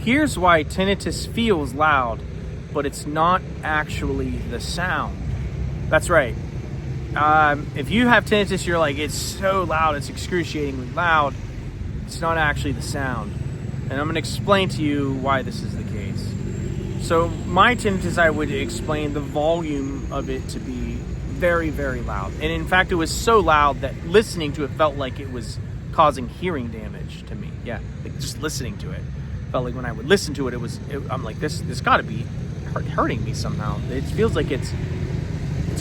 Here's why tinnitus feels loud, but it's not actually the sound. That's right. If you have tinnitus, you're like, it's so loud, it's excruciatingly loud. It's not actually the sound. And I'm going to explain to you why this is the case. So my tinnitus, I would explain the volume of it to be very, very loud. And in fact, it was so loud that listening to it felt like it was causing hearing damage to me. Yeah, like just listening to it. Felt like when I would listen to it, I'm like, this got to be hurting me somehow. It feels like it's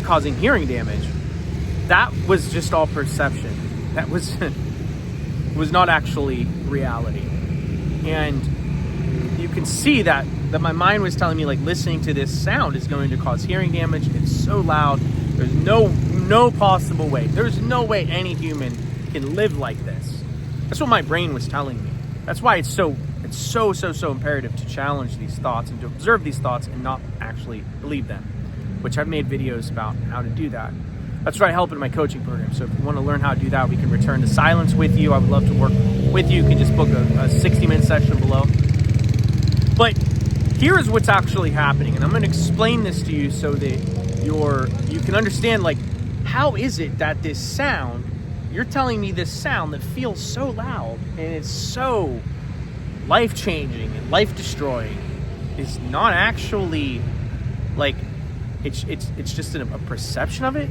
causing hearing damage. That was just all perception. That was not actually reality. And you can see that my mind was telling me, like, listening to this sound is going to cause hearing damage. It's so loud. There's no possible way. There's no way any human can live like this. That's what my brain was telling me. That's why it's so imperative to challenge these thoughts and to observe these thoughts and not actually believe them, which I've made videos about how to do that. That's what I help in my coaching program. So if you want to learn how to do that, we can return to silence with you. I would love to work with you. You can just book a 60-minute session below. But here's what's actually happening, and I'm going to explain this to you so that you can understand, like, how is it that this sound, you're telling me this sound that feels so loud and it's so life-changing and life-destroying is not actually, like, it's just a perception of it?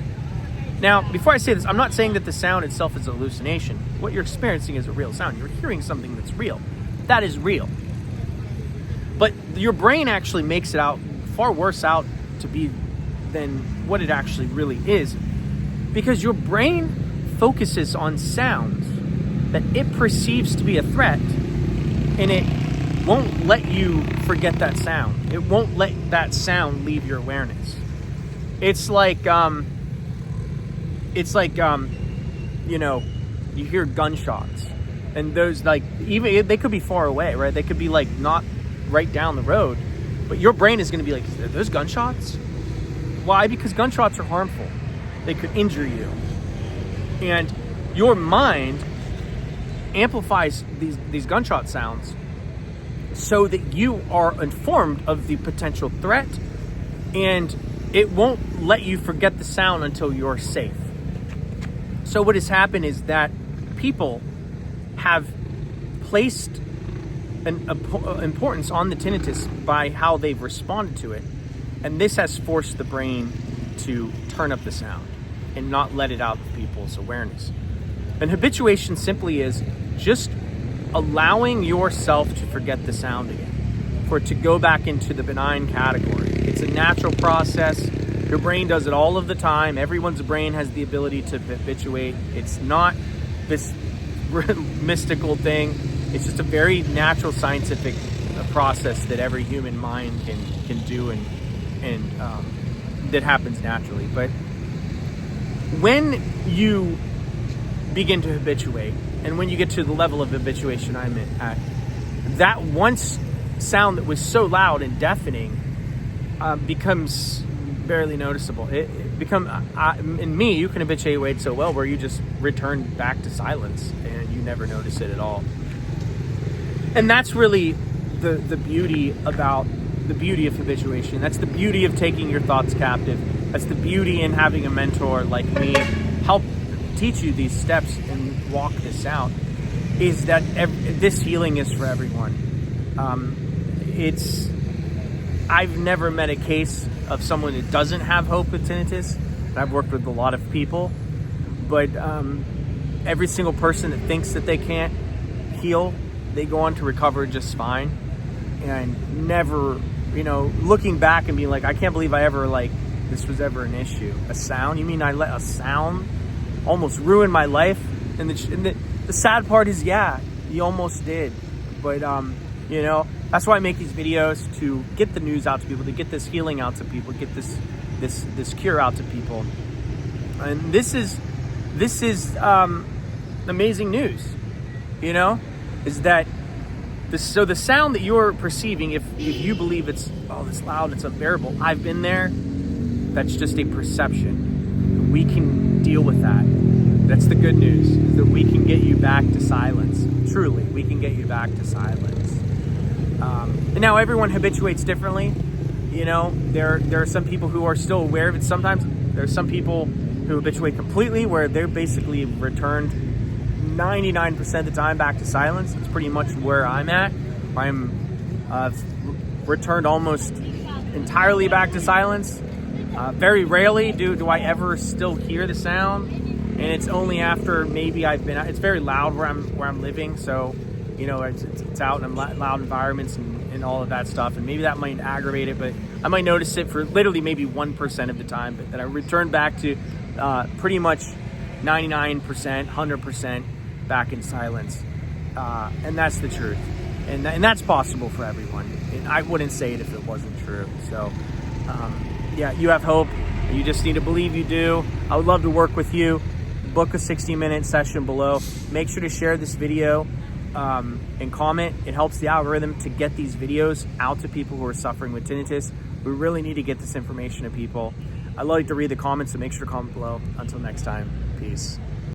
Now, before I say this, I'm not saying that the sound itself is a hallucination. What you're experiencing is a real sound. You're hearing something that's real. That is real. But your brain actually makes it out far worse out to be than what it actually really is, because your brain focuses on sounds that it perceives to be a threat, and it won't let you forget that sound. It won't let that sound leave your awareness. It's like you hear gunshots, and those, like, even they could be far away, right? They could be like not right down the road, but your brain is going to be like, are those gunshots? Why? Because gunshots are harmful. They could injure you. And your mind amplifies these gunshot sounds so that you are informed of the potential threat, and it won't let you forget the sound until you're safe. So what has happened is that people have placed an importance on the tinnitus by how they've responded to it. And this has forced the brain to turn up the sound and not let it out of people's awareness. And habituation simply is just allowing yourself to forget the sound again, for it to go back into the benign category. It's a natural process. Your brain does it all of the time. Everyone's brain has the ability to habituate. It's not this mystical thing. It's just a very natural scientific process that every human mind can do and that happens naturally. But when you begin to habituate, and when you get to the level of habituation I'm at, that once sound that was so loud and deafening becomes barely noticeable. In me, you can habituate so well where you just return back to silence and you never notice it at all. And that's really the beauty of habituation. That's the beauty of taking your thoughts captive. That's the beauty in having a mentor like me help teach you these steps and walk this out, is that this healing is for everyone. I've never met a case of someone that doesn't have hope with tinnitus. I've worked with a lot of people, but every single person that thinks that they can't heal, they go on to recover just fine. And never, looking back and being like, I can't believe this was ever an issue. A sound? You mean I let a sound almost ruin my life? And the sad part is, yeah, you almost did. But, that's why I make these videos, to get the news out to people, to get this healing out to people, get this cure out to people. And this is amazing news, is that so the sound that you're perceiving, if you believe it's loud, it's unbearable, I've been there, that's just a perception. We can deal with that. That's the good news, is that we can get you back to silence. Truly, we can get you back to silence. And now everyone habituates differently. You know, there are some people who are still aware of it sometimes. There are some people who habituate completely, where they're basically returned 99% of the time back to silence. It's pretty much where I'm at. I've returned almost entirely back to silence. Very rarely do I ever still hear the sound, and it's only after maybe it's very loud where I'm living, so you know it's out in loud environments and all of that stuff, and maybe that might aggravate it, but I might notice it for literally maybe 1% of the time, but that I return back to pretty much 99%, 100% back in silence, and that's the truth, and that's possible for everyone. And I wouldn't say it if it wasn't true. So yeah, you have hope. You just need to believe you do. I would love to work with you. Book a 60-minute session below. Make sure to share this video and comment. It helps the algorithm to get these videos out to people who are suffering with tinnitus. We really need to get this information to people. I like to read the comments, so make sure to comment below. Until next time, peace.